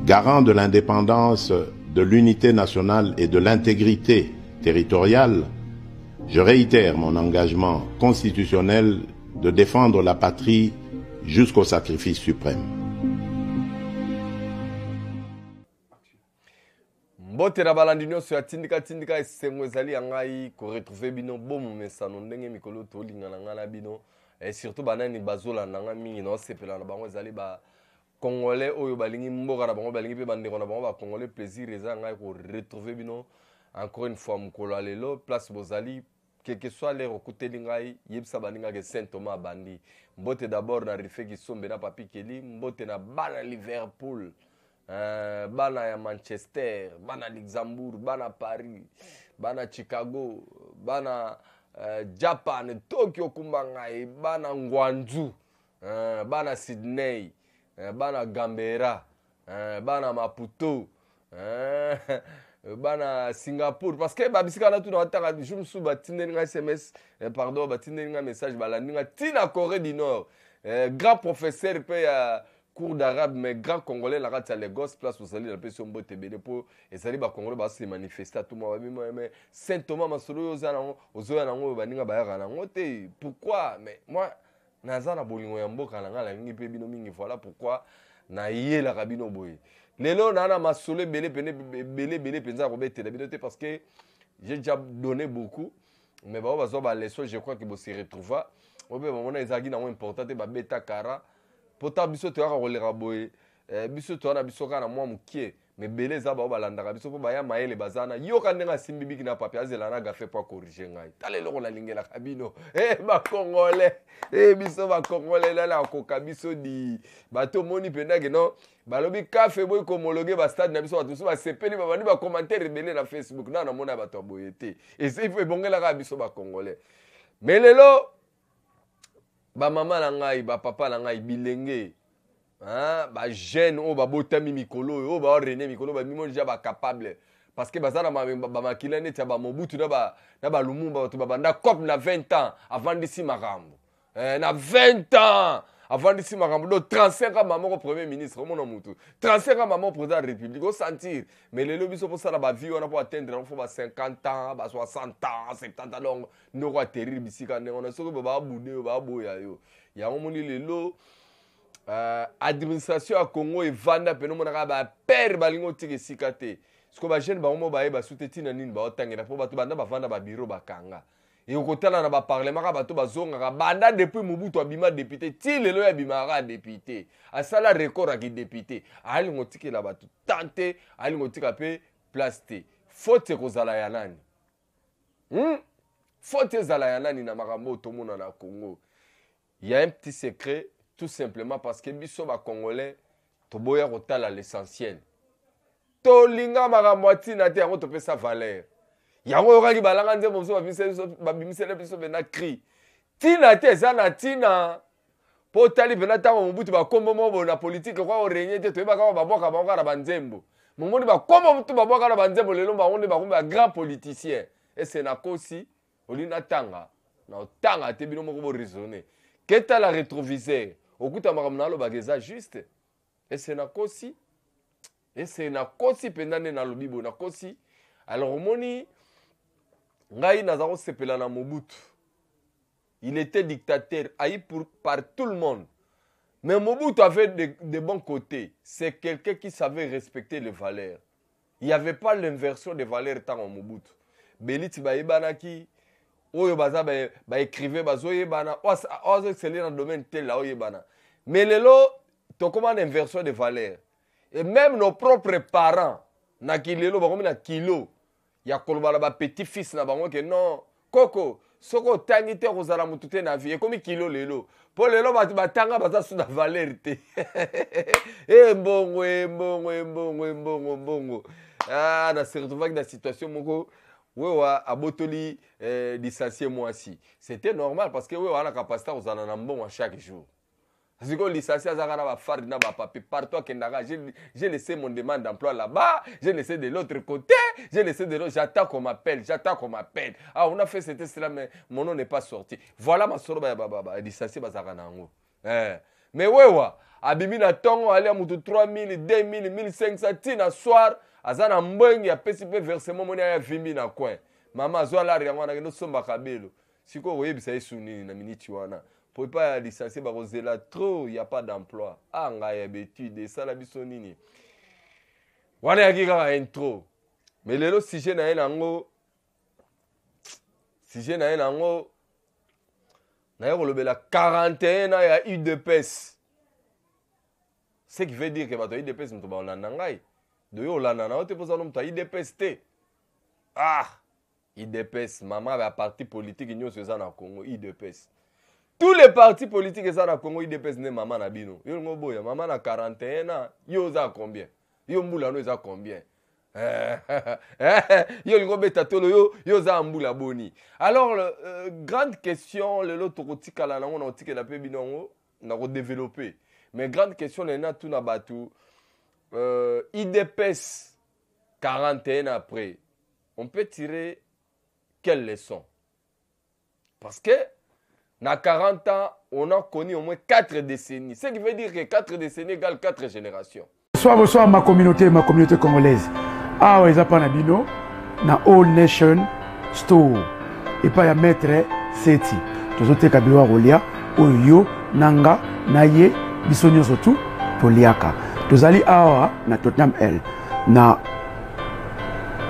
garant de l'indépendance, de l'unité nationale et de l'intégrité territoriale, je réitère mon engagement constitutionnel de défendre la patrie jusqu'au sacrifice suprême. Mbote na balandi nyonso ya tindika esengo ezali ya ngai ko retrouver bino bomo mesano ndenge mikolo tolinga na ngana bino et surtout banani bazolanda nga mingi na osepela na bango ezali ba congolais oyo balingi mboka na bango balingi pe bandeko na bango ba congolais plaisir eza ngai ko retrouver bino encore une fois mukolo ya lelo place bozali quel que soit l'heure okuteli ngai yebisa baninga ke Saint Thomas bandi mbote d'abord na Rifeki Sombe na Papi Keli mbote na bana Liverpool bana ya Manchester, bana Luxembourg, bana Paris, bana Chicago, bana Japan, Tokyo Kumbangai, bana Ngwanzu, bana Sydney, bana Gambera, bana Maputo, bana Singapour. Parce que babisika na tout na wataka jumsu batinde nga SMS, pardon, batinde nga message balandi nga tina Corée du Nord. Grand professeur pe ya cours d'arabe mais grand congolais la rate à Lagos place vous allez la pression botte bele pour et ça ba congolais ba se manifester tout moi mais Saint Thomas masolo ozoya nango baninga bayaka nango te pourquoi mais moi nazana bolingo ya mboka na ngala ngi pe bino mingi voilà pourquoi na yela kabino boye lelo nana masolo belé penza ko bete la bino te parce que j'ai déjà donné beaucoup mais ba bazo ba leçon je crois que vous se retrouver obe mona ezagi na important te ba beta kara pota biso to yaka kolera boye biso to na biso kana mwa mukie me beleza ba balandaka biso po baya maele bazana yoka ndenga simbi biki na papier azela na gafe po corriger ngai talelo ko la lingela kabino ba congolais biso ba congolais la koka biso di bato moni pendake no balobi kafe boy ko homologuer ba stade na biso bato ba sepeli ba bani ba commentaire belé na Facebook na mona bato boyete et c'est il faut bongela ka biso ba congolais mais lelo ba maman na ngai ba papa na ngai bilenge ba jeune o ba botami mikolo o ba rené mikolo ba mimo déjà ba capable parce que bazana ba makila neti ba mobutu na ba lumumba to ba banda cop na 20 ans avant d'ici makambo na 20 ans avant d'ici makambo do 35 ans maman ko premier ministre mon mutu 35 ans maman président de la république au sentir mais le lobby so pour ça ba vie on a pour atteindre on faut ba 50 ans ba 60 ans 70 ans donc no ko atterrir bisika on a soko ba bude ba boya yo ya on moni lelo administration à Congo et vanda pe no mona ba père balingo tike sikate sko ba jeune ba mo ba e ba suteti na nini ba otangela po ba to banda ba vanda ba bureau ba kanga et au côté là na ba parlement ka bato bazonga banda depuis Mobutu abima député ti lelo ya bimara député asala record aki député ali ngotiki la bato tante ali ngotika pe place te faute kozala ya nani faute zala ya nani na makambo to mona na Congo il y a un petit secret tout simplement parce que biso ba congolais to boya kotala l'essentiel to linga makambo atina te yango to pesa valeur yango yokaki balanga nzembo mosusu babimisele biso bena cri tina te eza na tina po otali pena ntango mobutu bakombo moko na politike kwa orenye te toyebaka babwaka bango kaka na banzembo momoni bakombo motu babwaka na banzembo lelo bango nde bakombo ya grand politicien ese nakosi olingi natanga na otanga te bino moko boraisonne ketala rétroviseur okuta makambo nalobaka eza juste ese nakosi mpenza nde nalobi bo nakosi alors omoni ngai naza kosepela na Mobutu il était dictateur haï par tout le monde mais Mobutu avait de bons côtés c'est quelqu'un qui savait respecter les valeurs il n'y avait pas l'inversion des valeurs tant en Mobutu beliti bayebanaki oyo baza baécrivain bazoyebana ozo exceller dans le domaine tel là oyebana mais lelo tokoma na inversion des valeurs et même nos propres parents na kilelo bakomi na kilo ya kolobala ba petit fils na bango ke non koko soko tangi te kozala mutu te na vie ekomi kilo lelo po lelo bato batanga baza su na valeur te mbongo na se retrouve na situation moko wewa abotoli licencié moi si c'était normal parce que wewa na capacité kozala na mbongo à chaque jour. Parce que licencié Azakana va faire na ba papier partout Kendara. J'ai laissé mon demande d'emploi là-bas, j'ai laissé de l'autre côté, j'ai laissé de l'autre, j'attends qu'on m'appelle. Ah, on a fait cette cela mais mon nom n'est pas sorti. Voilà ma soro licencié Bazakana ngo. Mais wewa abimi na tongo ali mutu 3000 2000 1500 tina soir azana mbwengi ya pesi pe versement moni ya vimbi na coin mama azwa la yango na kendo somba kabelo siko oyebisa yesu nini na miniti wana po pa ya licencier ba kozela trop y a pas d'emploi anga ya betude sala biso nini wana ya kika intro mais lelo sujet na yango na kolobela 41 ans ya UDPS. Ce qui veut dire que bato UDPS muto ba olanda ngai. De yo olanda na ote poza no muto UDPS te. Ah, UDPS mama ba parti politique nyonso eza na Congo UDPS. Tous les partis politiques eza na Congo UDPS ne mama na bino. Yo ngo boya mama na 41 ans, yo za combien? Yo mbula no eza combien? Yo lingo beta tolo yo za mbula boni. Alors grande question le lotokoti kala nango na otike la pe binongo na ko développer. Mais grande question lena tout na batu IDPS 41 après. On peut tirer quelle leçon? Parce que na 40 ans, on a connu au moins 4 décennies. Ce qui veut dire que 4 décennies égale 4 générations. Bonsoir ma communauté congolaise. Ah ouais, ils na bino na All Nation Store. Et pas ya maître Seti. Tozote kabilo rolia oyo nanga naye bisonyo sotu toliaka. Tozali awa na Tottenham L na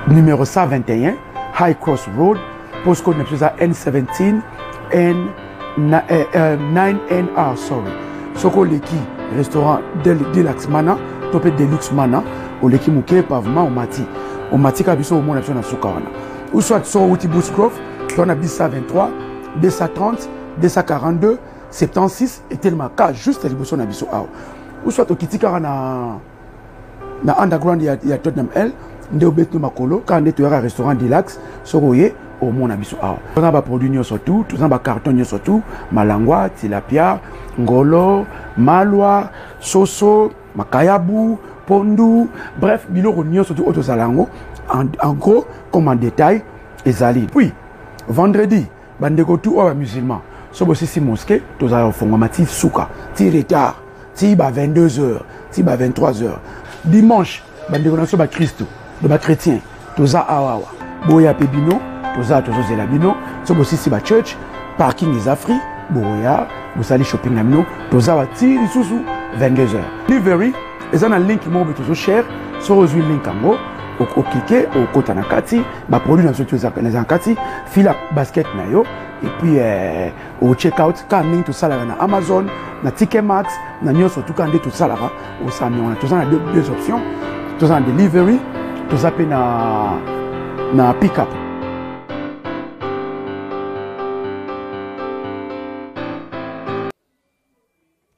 numéro 121 High Cross Road, postcode N17 9NR sorry. Soko leki restaurant Deluxe Mana, topé Deluxe Mana. Au leki muke pavement au mati kabiso au mona na sukawana ou soit so outi Bushcroft on a 123 230 242 76 et tellement cas juste à liboso na biso aw ou soit okitika na underground ya Tottenham L nde obeto makolo ka nde to restaurant Deluxe soroye au mona biso aw on a ba produit nyonso tout on a carton nyonso tout malangwa tilapia ngolo malwa soso makayabu pondu, bref, biloko nyonso tu auto salango en gros comme en détail ezali. Puis vendredi bandeko tout oba musulman so bosi si mosquée tozala fonga mati suka ti retard ti ba 22h ti ba 23h dimanche bandeko na so ba Christo de ba chrétien toza awawa boya pe bino toza zela bino so bosi si ba church parking is free boya bosali shopping na bino toza wa ti lisusu 22h delivery eza na link mo beto so cher so ozwi link ango o cliquer o kota na kati ba produit na so tu za na kati fila basket na yo et puis au check out ka link to sala na Amazon na Ticketmax na nyonso tout kan de tout sala au sami on a tous deux options tous en delivery tous appé na pick up.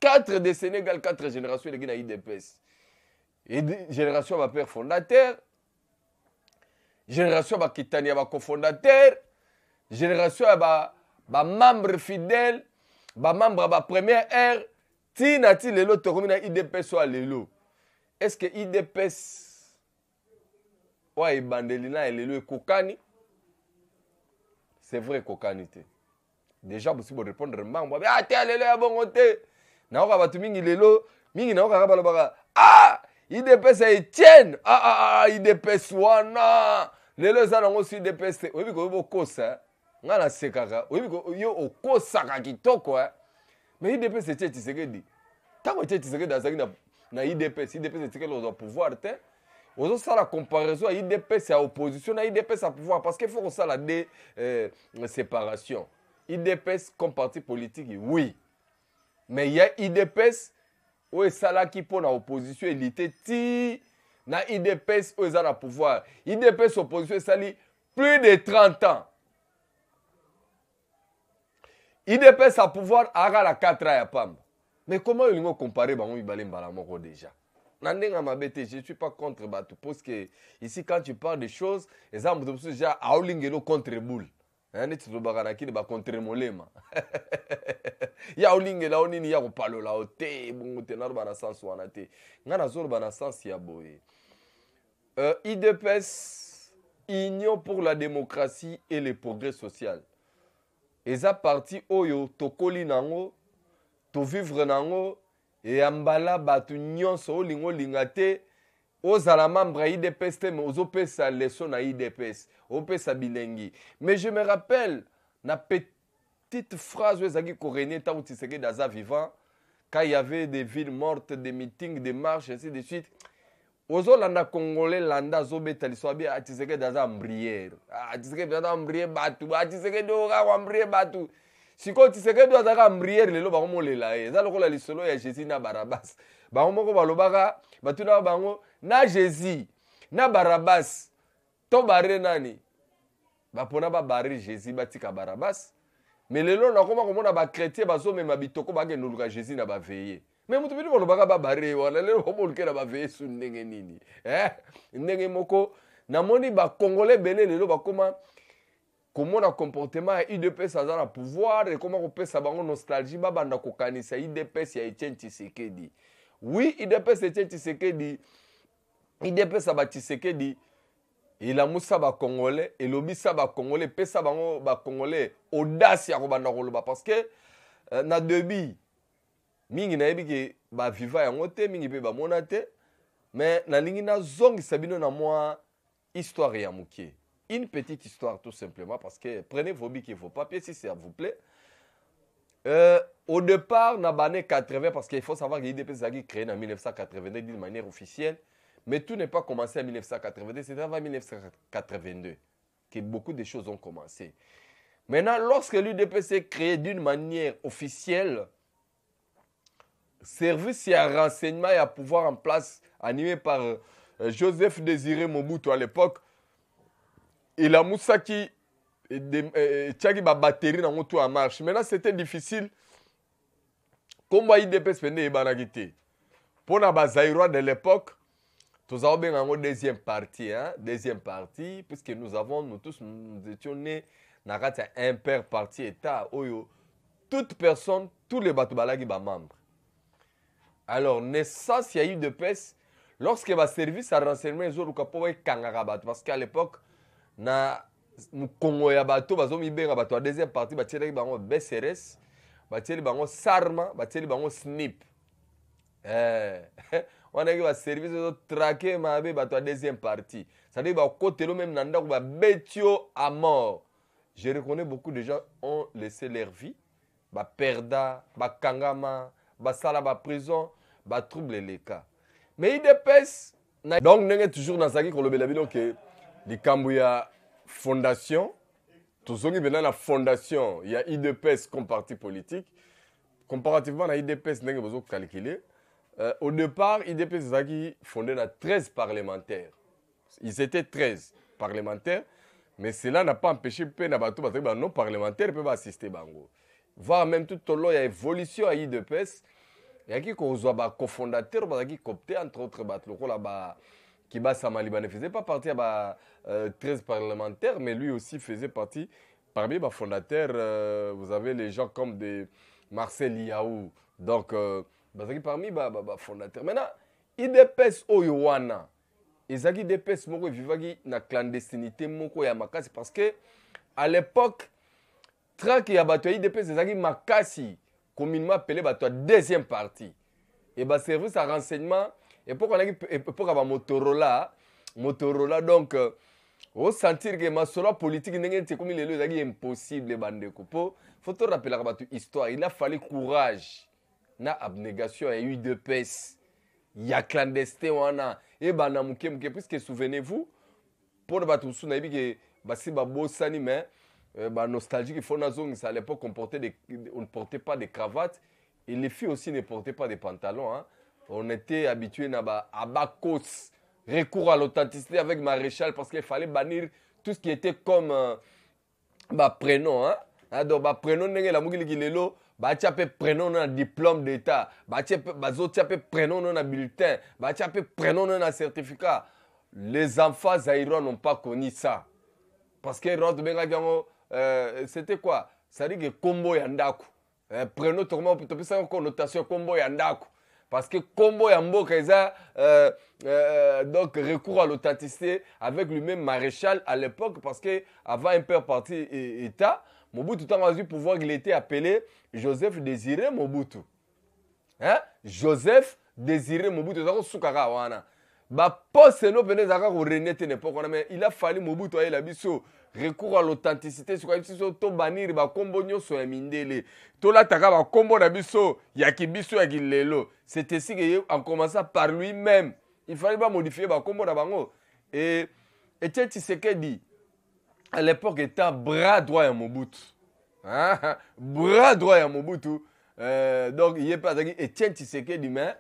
Quatre des Sénégal, 4 générations de Guinée IDPS. Et génération ma père fondateur, génération ma Kitania ma cofondateur, génération ma membre fidèle, ma membre ma première ère, tina ti lelo tokomina IDPS soit lelo. Est-ce que IDPS ouais bandelina et lelo kokani? C'est vrai kokanité. Déjà vous pouvez répondre membre ah t'es lelo ya bongote. Na oka batu mingi lelo mingi na oka kabalo baka ah IDPS Etienne IDPS wana lelo za nango si IDPS oyebi ko bo kosa ngana sekaka oyebi ko yo okosaka kitoko mais IDPS Etienne Tshisekedi tango Etienne Tshisekedi azaki na IDPS etikelo au pouvoir te ozo sala comparaison à IDPS à opposition na IDPS à pouvoir parce qu'il faut qu'on sala des séparation IDPS comme parti politique oui. Mais il y a IDPS où est salaki pour la opposition élité ti na IDPS où est à pouvoir. IDPS opposition sali plus de 30 ans. IDPS à pouvoir à la 4 ans à Pam. Mais comment ils vont comparer bah on y déjà. Nandenga mabete, je suis pas contre Batou parce que ici quand tu parles des choses, les hommes déjà aulingelo contre boule. Hein, tu dois bagaraki de ba contre molema. Ya olinge la onini ya kopalo la ote bongo te na bana sens wana te. Ngana zolo bana sens ya boye. IDPS Union pour la démocratie et le progrès social. Eza parti oyo tokoli nango, to vivre nango et ambala batu nyonso olingo lingate ozala membre ya IDPS te mais ozopesa leçon na IDPS opesa bilengi. Mais je me rappelle na petite phrase où ezaki koréné tant Tshisekedi daza vivant quand il y avait des villes mortes, des meetings, des marches ainsi de suite. Ozolanda congolais landa zobeta liswabi Tshisekedi daza mbrière. Tshisekedi daza mbrière batu, Tshisekedi oka mbrière batu. Siko Tshisekedi daza mbrière lelo ba komolela ye. Za lokola lisolo ya Jésus na Barabas. Ba komoko balobaka batuna bango na Jésus na Barabas. To bare nani? Ba pona ba bare Jésus batika Barabas. Mais lelo na koma komona ba chrétien bazo mema bitoko ba kenuluka Jésus na ba veiller. Mais mutu bitu balobaka ba bare wana lelo komoluka na ba veiller su ndenge nini. Ndenge moko namoni ba congolais belé lelo ba koma komona comportement ya IDPS aza na pouvoir et comment kopesa bango nostalgie ba banda kokanisa IDPS ya Etienne Tshisekedi. Oui, IDPS Etienne Tshisekedi. IDPS ba Tshisekedi il a moussa ba congolais et lobisa ba congolais pesa bango ba congolais audace ya kobanda koloba parce que na debi mingi na yebi ke ba viva yango te mingi pe ba mona te mais na lingi na zongi sabino na moi histoire ya mukie. Une petite histoire tout simplement parce que prenez vos bics et vos papiers si ça vous plaît. Au départ, dans les années 80, parce qu'il faut savoir que l'IDPS a été créé en 1982 d'une manière officielle, mais tout n'est pas commencé en 1982, c'est avant 1982 que beaucoup de choses ont commencé. Maintenant, lorsque l'UDPS est créé d'une manière officielle, service et renseignement et à pouvoir en place, animé par Joseph Désiré Mobutu à l'époque, il a moussa qui tchaki ba batterie na moto en marche. Maintenant c'était difficile. Comme IDPS pende ebanaki te. Pour na bazaïrois de l'époque, nous avons bien en deuxième partie, hein, deuxième partie, puisque nous tous nous étions nés dans un père parti état oyo toute personne, tous les batubalagi ba membres. Alors naissance il y a eu de pes lorsque va service à renseignement les autres kapowe kangarabat parce qu'à l'époque na Congo ya bato bazomi benga bato a deuxième partie batieli bango BCRS batieli bango Sarma batieli bango SNIP on a eu un service de traquer mabe bato a deuxième partie ça dit ba côté lo même nanda ba betio à mort. Je reconnais beaucoup de gens ont laissé leur vie ba perda ba kangama ba sala ba prison ba trouble les cas mais IDPS donc n'est toujours dans ça qui kolobela bino que likambo ya fondation tozongi bena la fondation il y a IDPS comme parti politique comparativement à IDPS ndenge bozo calculer au départ IDPS zaki fondé na 13 parlementaires ils étaient 13 parlementaires mais cela n'a pas empêché pe na bato parce que non parlementaires peuvent assister bango voir même tout au long il y a évolution à IDPS il y a qui kozwa ba cofondateur bazaki copté entre autres bato lokola ba Kiba Samaliba ne faisait pas partie de 13 parlementaires, mais lui aussi faisait partie. Parmi les fondateurs, vous avez les gens comme des Marcel Yaou. Donc, parmi les fondateurs. Maintenant, IDPS Oyowana, Izaki IDPS Moko vivagi na clandestinité Moko ya Makasi parce que à l'époque, Trak ya bato IDPS Izaki Makasi, communément appelé bato deuxième partie. Et bah service à renseignement. Et pour qu'on ait pour Motorola donc au sentir que ma solo politique n'est comme il est impossible bandeko po faut te rappeler que histoire il a fallu courage na abnégation et eu de pes il y a clandestin wana et bana muke puisque souvenez-vous pour battu sous na que basi ba bosani mais ba nostalgie qu'il faut na zone à l'époque on ne portait pas de cravates et les filles aussi ne portaient pas de pantalons hein. On était habitué à Bakos, recours à l'authenticité avec Maréchal parce qu'il fallait bannir tout ce qui était comme prénom. Hein? Donc, prénom, la mougili gilelo, prénom dans diplôme d'État, prénom dans bulletin, prénom dans certificat. Les enfants zaïrois n'ont pas connu ça. Parce que c'était quoi? Ça dit que combo yandaku. Prénom, tout le monde peut faire une connotation combo yandaku. Parce que Combo Yambo Keza, donc recours à l'authenticité avec lui-même maréchal à l'époque, parce qu'avant un père parti État, Mobutu a eu pouvoir, il était appelé Joseph Désiré Mobutu. hein? Joseph Désiré Mobutu ezaka sukaka wana ba poste no pene ezaka ko renete n'époque wana mais il a fallu Mobutu ayela biso recours à l'authenticité sur biso to banir ba kombo nyonso ya mindele to lataka ba kombo na biso ya kibiso ya kilelo c'est ainsi que en commençant par lui-même il fallait pas modifier ba kombo na bango et Etienne Tshisekedi à l'époque était bras droit à Mobutu hein? Bras droit à Mobutu donc il est pas Etienne Tshisekedi mais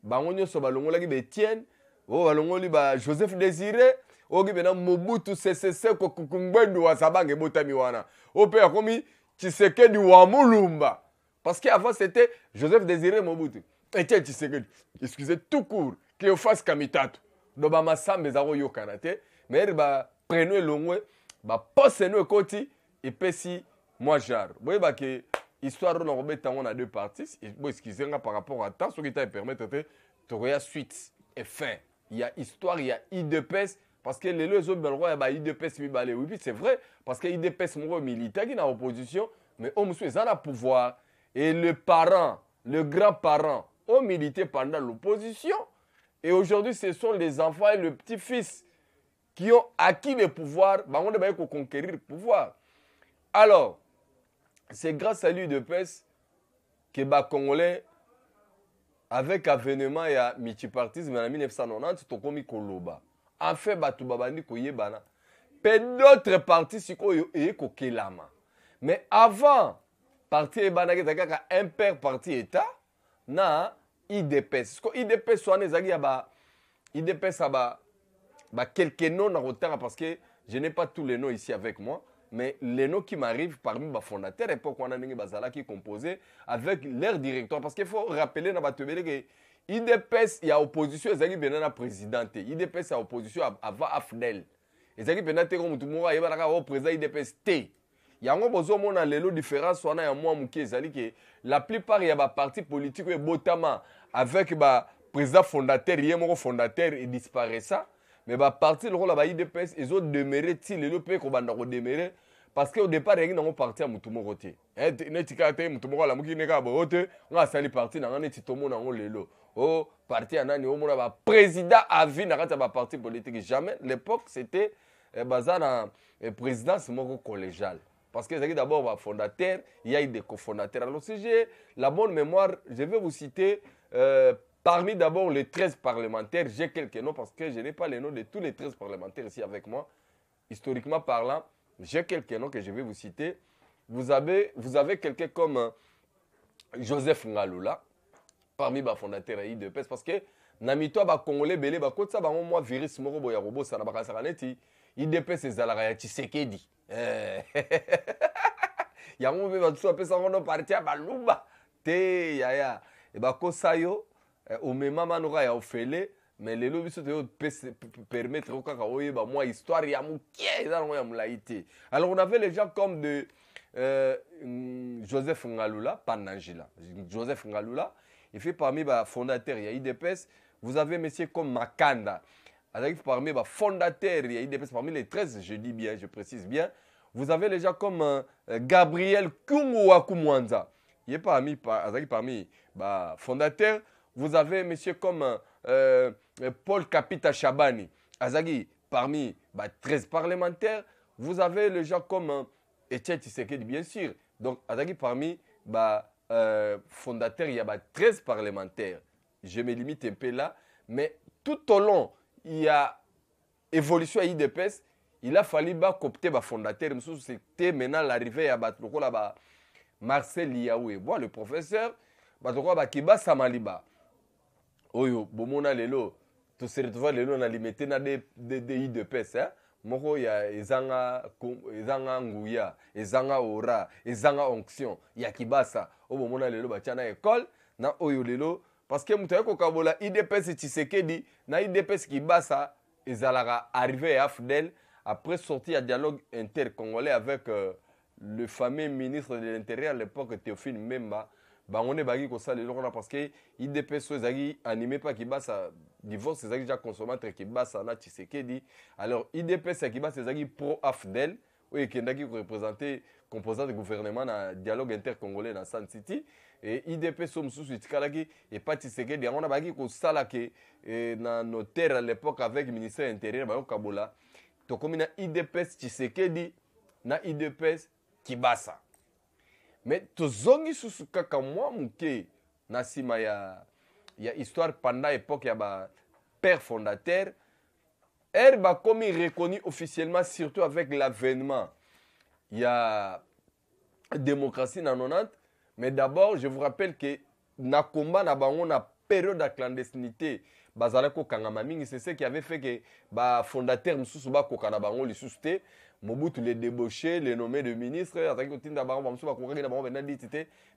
bango nyonso balongolaki ba Etienne oh balongoli ba Joseph Désiré ogi bena Mobutu CCC ko kungbendu wa sabange botami wana ope akomi Tshisekedi wa mulumba parce qu'avant c'était Joseph Désiré Mobutu Etienne Tshisekedi excusez tout court que fasse kamitato do ba masambe za yo kanate mais ba preno longwe ba poste no ekoti epesi moi jar boye ba ke histoire na robeta on a deux parties et bon excusez nga par rapport à temps ce qui t'a permettre de toya suite et fin il y a histoire il y a IDPS parce que les autres balroi il y a IDPS mi balé oui c'est vrai parce que IDPS mon militaire qui est en opposition mais au monsieur ça a pouvoir et le parent le grand-parent ont milité pendant l'opposition et aujourd'hui ce sont les enfants et le petit-fils qui ont acquis le pouvoir bah on va conquérir le pouvoir alors c'est grâce à l'UDPS que les Congolais, avec l'avènement et le multipartisme en 1990, ils ont commis Koloba. En fait, ils ont dit que d'autres partis sont Kelama. Mais avant, parti un père parti État, na IDPS. IDPS soit IDPS a quelques noms en retard parce que je n'ai pas tous les noms ici avec moi. Mais les noms qui m'arrivent parmi les fondateurs, l'époque où on a des bazala qui composé avec leur directoire. Parce qu'il faut rappeler que l'IDPS, il y a opposition, il y a la présidente. l'IDPS, il y a opposition avant AFNEL. Il y a comme tout le monde, il y a un président l'IDPS T. Il y a une différence, la plupart, il y a des partis politiques, avec le président fondateur, il y a un fondateur, il disparaît ça. Mais bah parti le rôle là IDPS ils ont demeuré les le pays qu'on va demeuré parce qu'au départ ils n'ont parti à Mutumo côté netika te Mutumo la muki neka bote on a sali parti na ngane titomo na lelo oh parti anani au mona ba président à vie na kata ba parti politique jamais l'époque c'était bazana présidence moko collégial parce que d'abord ba fondateur il y a eu des cofondateurs alors si j'ai la bonne mémoire je vais vous citer parmi d'abord les 13 parlementaires, j'ai quelques noms parce que je n'ai pas les noms de tous les 13 parlementaires ici avec moi. Historiquement parlant, j'ai quelques noms que je vais vous citer. Vous avez quelqu'un comme Joseph Ngalula, parmi les fondateurs de l'IDPS, parce que Namito ba Congolais belé ba kotsa ba moi virus moko boya robo sana ba kasakaneti IDPS ezalaka ya Tshisekedi. Ya mo be ba tso pesa ngono parti ya baluba te ya e ba kosayo au même moment ya ofele mais les lobbies te permettre au kaka oyeba moi histoire ya mukie za ya mulaité alors on avait les gens comme de Joseph Ngalula Panangila Joseph Ngalula il fait parmi les fondateurs ya IDPS vous avez monsieur comme Makanda avec parmi les fondateurs ya IDPS parmi les 13 je dis bien je précise bien vous avez les gens comme Gabriel Kumwanza il est parmi les fondateurs. Vous avez monsieur comme Paul Kapita Chabani, Azagi, parmi 13 parlementaires. Vous avez les gens comme Etienne Tshisekedi, bien sûr. Donc, Azagi, parmi fondateurs, il y a 13 parlementaires. Je me limite un peu là. Mais tout au long, il y a évolution à IDPS. Il a fallu coopter les fondateurs. C'était maintenant l'arrivée à Marcel Yaoué. Voilà, le professeur, Kiba Samaliba. Oyo bomona lelo to se retrouver lelo na limité na de IDPS hein moko ya ezanga nguya ezanga ora ezanga onction ya kibasa o bomona lelo ba tiana école na oyo lelo parce que mutu ko kabola IDPS Tshisekedi na IDPS kibasa ezalaka arrivé à Fidel après sortir à dialogue intercongolais avec le fameux ministre de l'Intérieur à l'époque Théophile Memba. On est bagi comme ça le longtemps parce que IDPS ezagi animé pas qui basa divorce ezagi déjà consommateur qui basa na Tshisekedi alors IDPS qui basa ezagi pro AFDEL oui qui ndaki représenter composant du gouvernement na dialogue intercongolais dans San City et IDPS so mususu itikalaki et pas Tshisekedi yango na baki ko sala ke na notaire à l'époque avec le ministère intérieur ba kabola to komi na IDPS Tshisekedi na IDPS Kibasa. Mais tozongi susu kaka mwa muke na sima ya histoire pendant l'époque ya ba père fondateur elle ba komi reconnu officiellement surtout avec l'avènement il y a démocratie na 90. Mais d'abord je vous rappelle que na combat na bango na période de clandestinité bazalako kangama mingi c'est ce qui avait fait que ba fondateur mususu ba kokana bango lisusu te Mobutu les débauché, les nommé de ministre,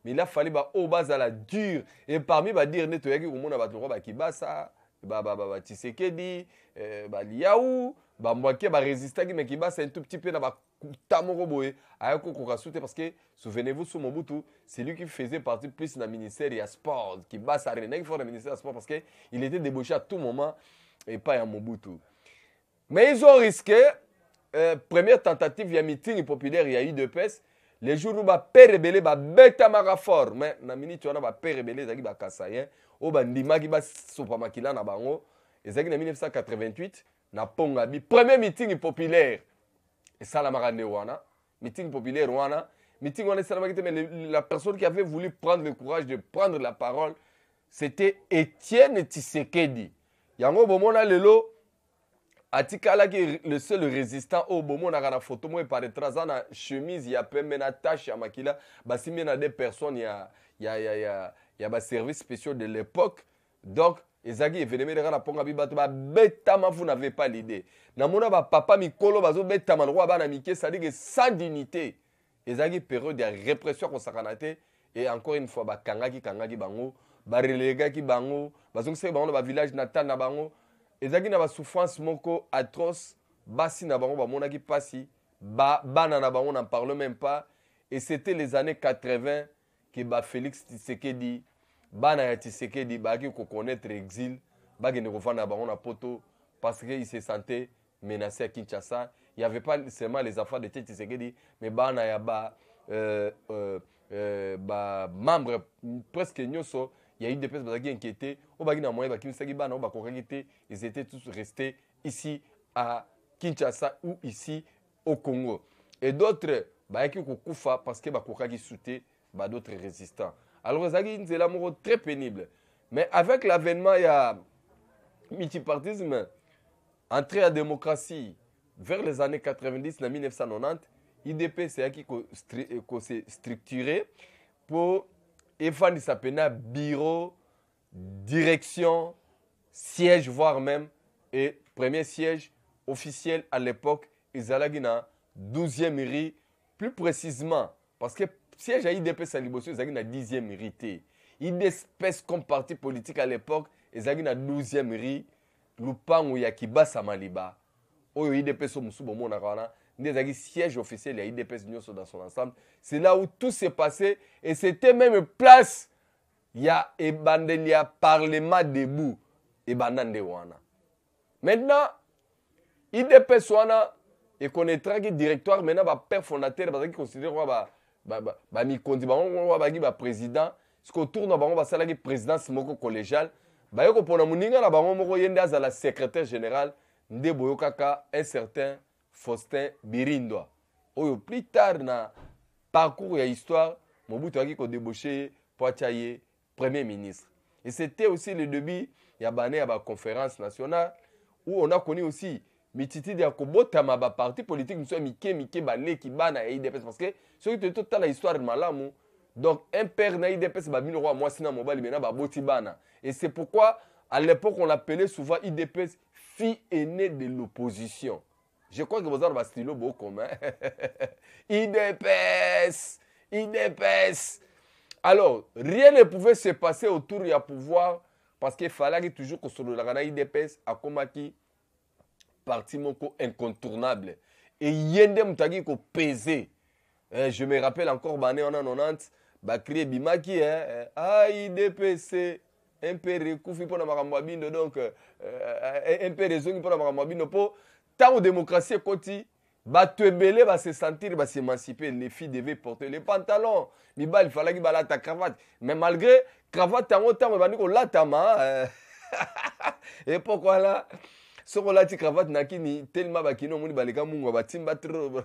mais il a fallu au bas à la dure. Et parmi les dire nettoyer au monde à Kibasa, Tshisekedi, Liaou, Mwake résister mais Kibasa un tout petit peu dans Tamoroboé, parce que souvenez-vous sur Mobutu, c'est lui qui faisait partie plus du ministère du sport, Kibasa René il faut le ministère du sport parce que il était débauché à tout moment et pas à Mobutu. Mais ils ont risqué. Première tentative, il y a un meeting populaire, il y a eu deux pèses. Les jours où il y a rebellé, il y a bêta fort. Mais dans la minute où il y a rebellé, il y a kassayen. Ou ndima qui va sopamakila na bango. Et ça en 1988, na Pongabi, premier meeting populaire. Et ça la marane wana, meeting populaire wana, meeting wana c'est la personne qui avait voulu prendre le courage de prendre la parole, c'était Étienne Tshisekedi. Yango bomona lelo Atikala qui le seul résistant au moment na la photo moi par traza na chemise il y a peu mena tâche à makila basi mena des personnes il y a ba services spéciaux de l'époque donc ezaki événement de la ponga bibato ba betama vous n'avez pas l'idée na mona ba papa mikolo bazo betama roi bana mike ça dit que sans dignité ezaki période de répression ko sakanate et encore une fois ba kangaki bango ba relegaki bango bazo se bango ba village natal na bango ezaki na ba souffrance moko atroce basi na bango ba monaki pasi bana na bango n'en parle même pas et c'était les années 80 que ba Félix Tshisekedi bana ya Tshisekedi ba ki ko connaître exil ba ki ne ko fana bango na poto parce que il se sentait menacé à Kinshasa. Il y avait pas seulement les enfants de Tshisekedi mais bana ya membre presque nyoso. Il y a eu des personnes qui inquiétaient. Ils étaient tous restés ici à Kinshasa ou ici au Congo. Et d'autres, qui ont parce que ils soutaient d'autres résistants. Alors, c'est l'amour très pénible. Mais avec l'avènement, il y a multipartisme, entrée à la démocratie vers les années 90, en 1990, IDP, c'est qui s'est structuré pour. Et Fanny s'appelle bureau, direction, siège, voire même, et premier siège officiel à l'époque, ils allaient dans 12e mairie, plus précisément, parce que siège à IDP Salibosio, ils allaient dans 10e mairie. IDPS comme parti politique à l'époque, ils allaient dans 12e mairie, Lupango Yakiba Samaliba, Oyo IDP Somusubo Monarana. Des sièges officiels, il y a IDPS dans son ensemble. C'est là où tout s'est passé. Et c'était même place. Il y a un parlement debout. Maintenant, IDPS et connaîtra que directoire maintenant va père fondateur parce qu'il considère que président. Ce qu'on tourne va ça la présidence moko collégiale. Ba yoko pona muninga na bango moko yenda za la secrétaire général ndeboyo kaka un certain Faustin Birindwa. Oyo plus tard na parcours et histoire, Mobutu a débauché pour être premier ministre. Et c'était aussi le début, il y a une conférence nationale où on a connu aussi Mititi de Akobotama, ba parti politique, nous sommes Mike, Balé, Kibana et IDPS. Parce que ce qui est toute la histoire de Malamu, donc un père na IDPS, Babino, moi, Sina Mobali, Mena, Botibana. Et c'est pourquoi, à l'époque, on l'appelait souvent IDPS, fille aînée de l'opposition. Je crois que vous avez un stylo beau commun. IDPS. Alors, rien ne pouvait se passer autour du pouvoir parce qu'il fallait toujours que sur le IDPS a combattu parti moko incontournable. Et yende mutagi ko pesé. Je me rappelle encore bané en 90, Bakri Bimaki IDPS un peu recoufi pour la maramwabindo donc un peu raison pour la maramwabindo pour tant de démocratie côté bato ebele va se sentir, va s'émanciper. Les filles devaient porter les pantalons. Mibal, il fallait qu'il balade ta cravate. Mais malgré cravate, en autant, il va dire que là, ta main. Et pourquoi là? Ce qu'on a dit cravate, n'a ni tellement bakino, moni baleka mungo, batimba trop.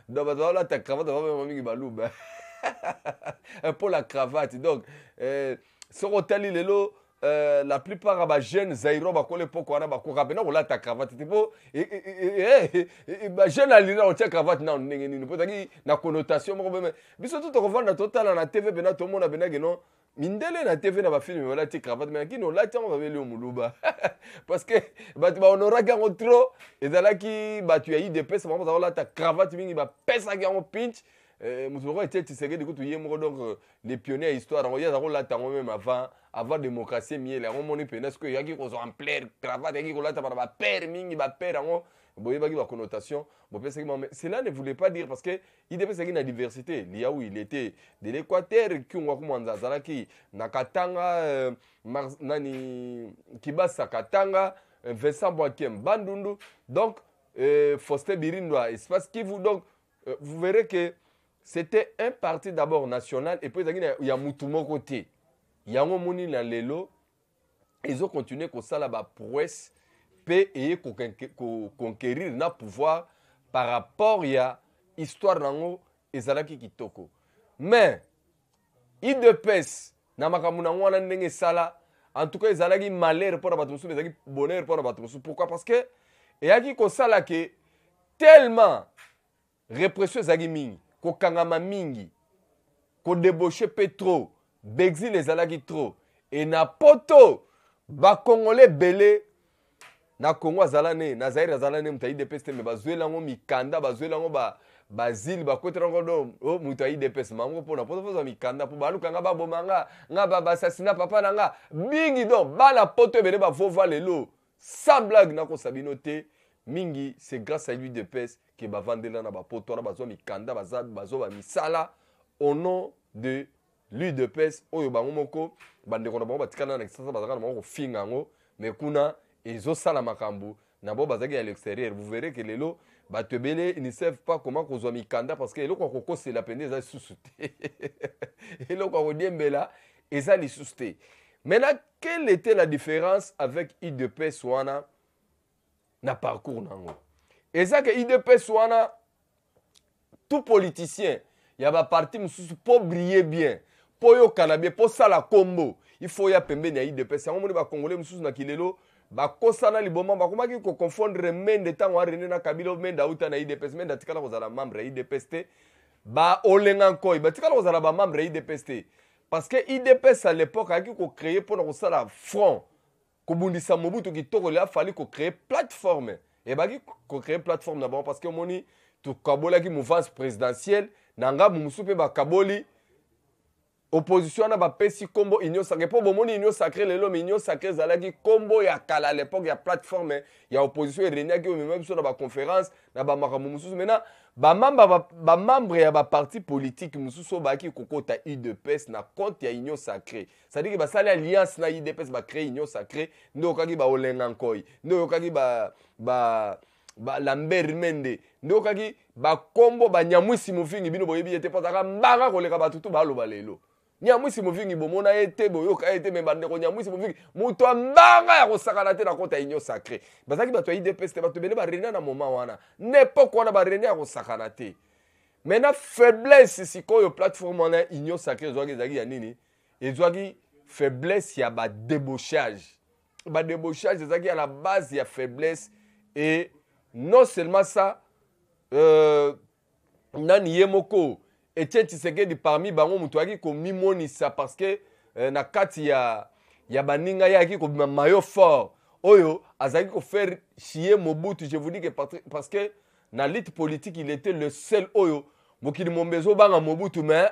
Donc, là, ta cravate, va même mami balou. Pour la cravate. Donc, ce qu'on a dit, la plupart des jeunes zaïro bakole pourquoi na bakoka bena ko la ta cravate tipo jeune alina on tient cravate na ndenge ni potaki na connotation moko beme biso tout ko vanda total na TV bena to mona bena que non mindele na TV na ba film wala ti cravate mais qui non la ti on va vele muluba parce que ba honora ga trop ezala ki ba tu yi de pesa mama za la ta cravate mingi ba pesa ga on pinch musuloko était tiseke du coup tu yemo donc les pionniers histoire on y a la ta même avant démocratie miel on moni penas que yaki ko en plein cravate yaki ko la ta ba père mingi ba père on boye ba connotation bon pense que cela ne voulait pas dire parce que il devait c'est une diversité il y a où il était de l'Équateur qui on commenza zalaki nakatanga nani kibasa katanga Vincent Boakem Bandundu donc Faustin Birindwa espace qui vous donc vous verrez que c'était un parti d'abord national et puis il y a Moutoumon côté. Il y a un moni dans l'élo. Ils ont continué comme ça là-bas prouesse paix et conquérir na pouvoir par rapport à histoire nango ezalaki kitoko. Mais IDPS na makamuna wana ndenge sala en tout cas ezalaki malheur pour bato musu ezalaki bonheur pour bato musu. Pourquoi? Parce que eyaki ko sala que tellement répression ezalaki mingi. Ko kangama mingi, ko débauché trop, bexil les alaki trop, et na poto, ba congolais belé, na Congo azalane, na Zaire azalane, mutayi depeste, mais bazoué lango mikanda, bazoué lango bazil, ba kote lango do, oh mutayi depeste, mango po na poto fosa mikanda, po balu kanga ba bomanga, nga ba assassina papa nanga, mingi do, ba la poto ebele ba vova lelo, sans blague na ko sabinote. Mingi, c'est grâce à lui de pèse que va vendre là na ba poto na bazo mikanda bazo ba misala au nom de lui de pèse oyo bango moko bande ko na bango batikana na kisasa bazaka na bango finga ngo mais kuna ezo sala makambu na bo bazaki à l'extérieur vous verrez que lelo batebele ils ne savent pas comment kozwa mikanda parce que eloko koko c'est la peine eza susute eloko ko diembela eza li susute. Maintenant quelle était la différence avec IDPS wana na parcours nango? Et ça que IDPS wana tout politicien il y a ba parti mususu pour briller bien pour yo kanabie pour ça la combo il faut ya pembe na IDPS yango moni ba congolais mususu na kilelo ba kosana liboma ba komaki ko confondre mende tango arene na kabilo menda uta na IDPS menda tikala ko zala membre IDPS te ba olenga koy ba tikala ko zala ba membre IDPS te parce que IDPS à l'époque a ko créer pour ko sala front Kobundisa Mobutu kitoko il a fallu qu'on crée plateforme et baki qu'on crée plateforme d'abord parce que moni tout kabola qui mouvance présidentielle nanga mumusupe ba kaboli opposition na ba pesi combo union sacrée pour bomoni union sacrée lelo mais union sacrée zalaki combo ya kala à l'époque ya plateforme ya opposition et réunia qui même sur ba conférence na ba makamu mususu maintenant ba membre ya ba parti politique mususu baki kokota IDPS na compte ya union sacrée ça dit que ba sala alliance na IDPS ba créer union sacrée ndo kaki ba olenga nkoi ndo kaki ba Lambert Mende ndo kaki ba kombo ba nyamwisi mufingi bino boyebi ete pataka mbanga koleka batutu ba loba lelo nyamwisi mufingi bomona ete boyoka ete me bande ko nyamwisi mufingi muto mbanga ya kosakana te na kota union sacrée bazaki bato IDPS te bato bele ba rena na moment wana n'époque wana ba rena ya kosakana te maintenant faiblesse sikoyo plateforme na union sacrée zwaki zaki ya nini ezwaki faiblesse ya ba débauchage ezaki à la base ya faiblesse et non seulement ça nani yemoko Etienne Tshisekedi parmi bango mutu aki ko mimonisa parce que na kati ya baninga yaki ko maillot fort oyo azaki ko faire chier Mobutu. Je vous dis que parce que na lutte politique il était le seul oyo mokili mombezo banga Mobutu mais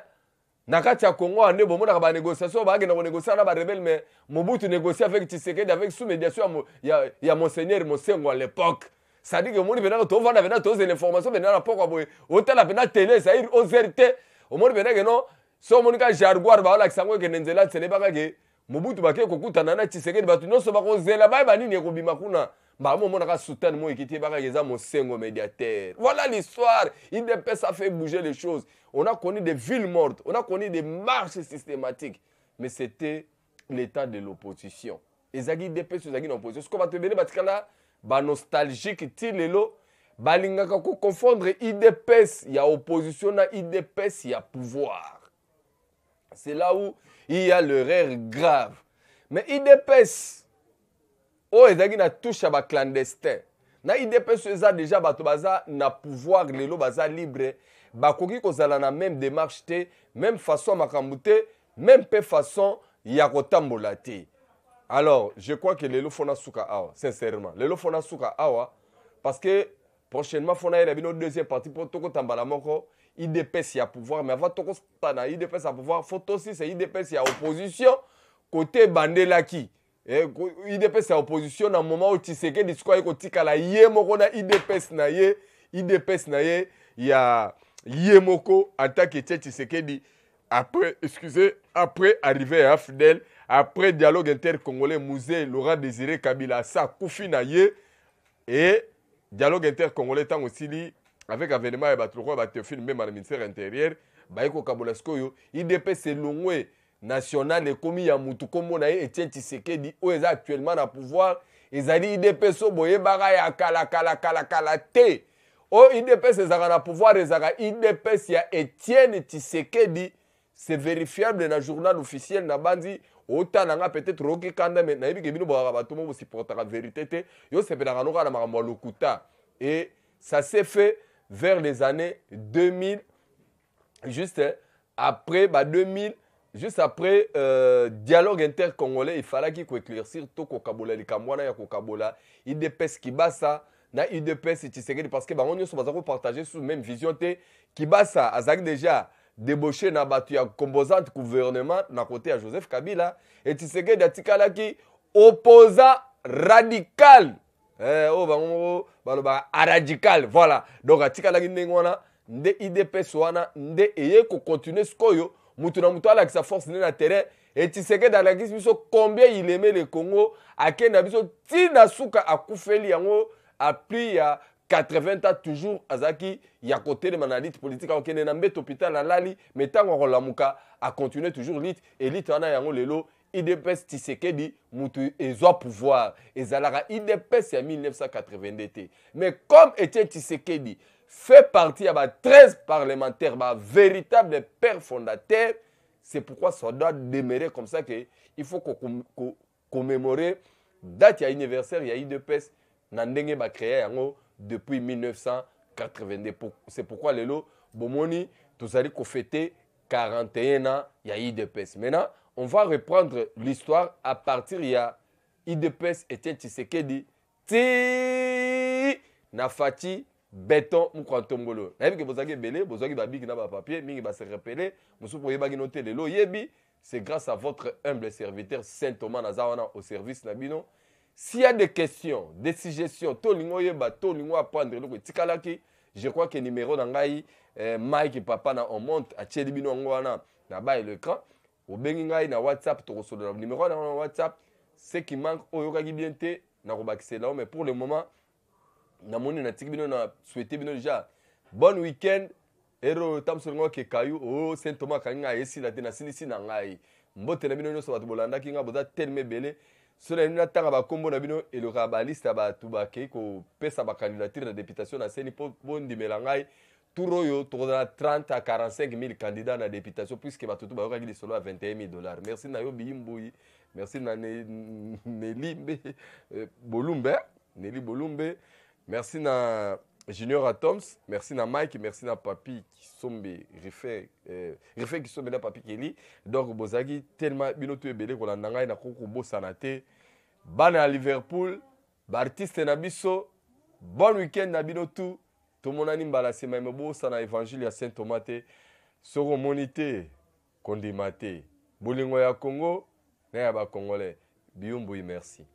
na kati ya Congo ane bomona ba négociation ba na négocier na ba rebelle mais Mobutu négocier avec Tshisekedi avec sous médiation ya monseigneur Mosengo à l'époque. Ça dit que mon venant to vendre venant tous les informations venant na poko boy hôtel la venant télé ça ir aux RT au monde venant que non so monika jargoir ba la sango que nzela tele ba ke Mobutu ba ke kokutana na Tshisekedi ba non so ba ko zela ba nini ko bima kuna Maman, mon a soutenu moi qui était mon sengo médiateur. Voilà l'histoire. IDPS a fait bouger les choses. On a connu des villes mortes, on a connu des marches systématiques. Mais c'était l'état de l'opposition. Et Zagi IDPS, Zagi l'opposition. Ce qu'on va te donner, c'est nostalgique, tilelo. Balingaka ko confondre IDPS, il y a opposition, IDPS, il y a pouvoir. C'est là où il y a l'erreur grave. Mais IDPS, oh, ezaki na touche ba clandestin. Na IDPS eza déjà bato baza na pouvoir lelo baza libre, bakoki kozala na même démarche te, même façon makambu te, même pe façon ya kotambola te. Alors, je crois que lelo fona suka awa, sincèrement. Lelo fona suka awa parce que prochainement fona ela bino deuxième partie pour toko tambala moko IDPS ya pouvoir, mais avant toko stana IDPS ya pouvoir, faut aussi c'est IDPS ya opposition côté bandelaki. IDPS ya opposition na moment où Tshisekedi sikoyo kotikala ye moko na IDPS na ye ya ye moko attaque Tshisekedi après arrivé à Fidel, après dialogue intercongolais Musée Laurent Désiré Kabila ça koufi na ye et dialogue intercongolais tant aussi avec avènement et batloko batefil même à ministère intérieur baiko kabola sikoyo IDPS c'est longwe national et comme ya mutu kombo na Etienne Tshisekedi o eza actuellement na pouvoir ezali IDPS so boye baga ya kala te o IDPS ezaka na pouvoir ezaka IDPS ya Etienne Tshisekedi c'est vérifiable na journal officiel na bandi autant nga peut-être roki kanda mais na yebi bino boka bato mo supporter la vérité te yo sepela kanoka na makambo lokuta et ça s'est fait vers les années 2000 juste après 2000 juste après dialogue intercongolais, il fallait qu'il éclaircir tout Kokabola, les Kamwana ya Kokabola, IDPS Kibasa, na IDPS Tshisekedi parce que on se base partager sur même vision te Kibasa azak déjà débauché na batu ya composante gouvernement na côté à Joseph Kabila et Tshisekedi atikala ki opposant radical radical voilà donc atikala ki ndengwana nde IDPS wana nde eye ko continuer skoyo mutu na mutu ala sa force na terrain et Tshisekedi ala kisi biso combien il aimait le Congo akena biso tina suka akufeli yango a plus ya 80 ans toujours azaki ya côté de manalite politique akene na mbeto hôpital alali mais tango ko lamuka a continuer toujours élite wana yango lelo IDPS Tshisekedi mutu ezwa pouvoir ezalaka IDPS ya 1982 te mais comme était Tshisekedi fait partie à 13 parlementaires, véritable père fondateur. C'est pourquoi ça doit demeurer comme ça qu'il faut commémorer date anniversaire il y a IDPS Nandenge ba créé depuis 1982. C'est pourquoi lelo bomoni tous allez fêter 41 ans il y a IDPS. Maintenant, on va reprendre l'histoire à partir il y a IDPS et Tshisekedi Nafati béton mukantongolo na yebi ke bozaki belé bozaki babiki na ba papier mingi ba se rappeler musu poye baki noter lelo yebi c'est grâce à votre humble serviteur Saint Thomas Nazawana au service na bino. S'il y a des questions, des suggestions, to lingo yeba to lingo apprendre loko tikalaki, je crois que numéro na ngai Mike papa na on monte a tcheli bino ngwana na ba l'écran au bengi ngai na WhatsApp to solo numéro na WhatsApp ce qui manque oyoka ki bien te na ko bakisela mais pour le moment namoni na tiki bino na souhaiter bino déjà bon week-end ero tamsolongo ke kayu o Saint Thomas kanga esi la tena silisi na ngai mbote na bino nyoso batu bolanda kinga boza telme belé cela na tanga ba kombo na bino et le rabaliste ba tubake ko pesa ba candidature de députation na seni po bondi melangai turoyo to 30 à 45 000 candidats na députation puisque ba tutu ba yoka gili solo à $21 000. Merci na yo biyimbuyi, merci na Nelly Bolumbe. Merci na Junior Atoms, merci na Mike, merci na Papi qui sombe refait qui sombe na Papi Kelly. Donc bozagi tellement binoto ebele ko landa ngai na koko bosana te. Bana à Liverpool, ba artiste na biso, bon week-end na binotu. To monani mbala sema bosana évangile ya Saint Thomas te. Soro monité kondimate. Bolingo ya Congo na ya ba Congolais. Biyumbu merci.